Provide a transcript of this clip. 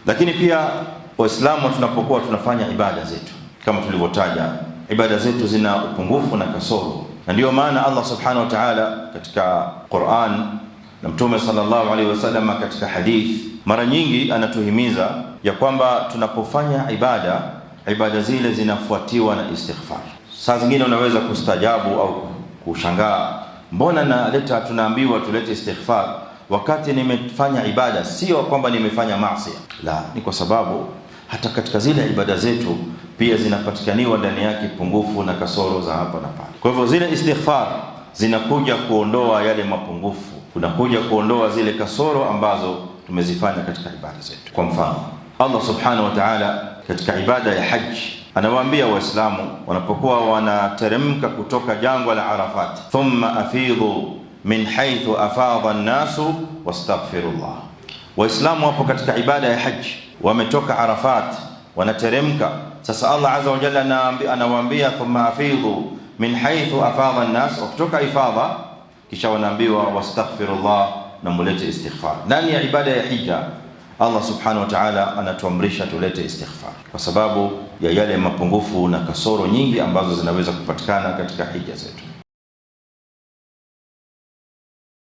Lakini pia Waislamu tunapokuwa tunafanya ibada zetu, kama tulivyotaja, ibada zetu zina upungufu na kasoro, na ndio maana Allah subhanahu wa ta'ala katika Qur'an na Mtume sallallahu alaihi wasallam katika hadith mara nyingi anatuhimiza ya kwamba tunapofanya ibada zile zinafuatiwa na istighfar. Saa zingine unaweza kustajabu au kushangaa, mbona tunaambiwa tulete istighfar wakati nimefanya ibada, sio kwamba nimefanya maasi. La, ni kwa sababu hata katika zile ibada zetu pia zinapatikaniwa ndani yake pungufu na kasoro za hapa na pale. Kwa hivyo zile istighfar zinakuja kuondoa yale mapungufu, kunakuja kuondoa zile kasoro ambazo tumezifanya katika ibada zetu. Kwa mfano, Allah subhanahu wa ta'ala katika ibada ya haji anawaambia Waislamu wanapokuwa wanateremka kutoka jangwa la Arafat, thumma afidhu min haythu afadha an-nasu wastaghfirullah. Waislamu wapo katika ibada ya haji, wametoka Arafat wanateremka. Sasa Allah azza wa jalla anawaambia thumma afidhu min haythu afadha an-nas, kutoka ifadha, kisha wanaambiwa wastaghfirullah, na mulete istighfar. Ndani ya ibada ya hija Allah subhanahu wa ta'ala anatuamrisha tulete istighfar kwa sababu ya yale mapungufu na kasoro nyingi ambazo zinaweza kupatikana katika hija zetu.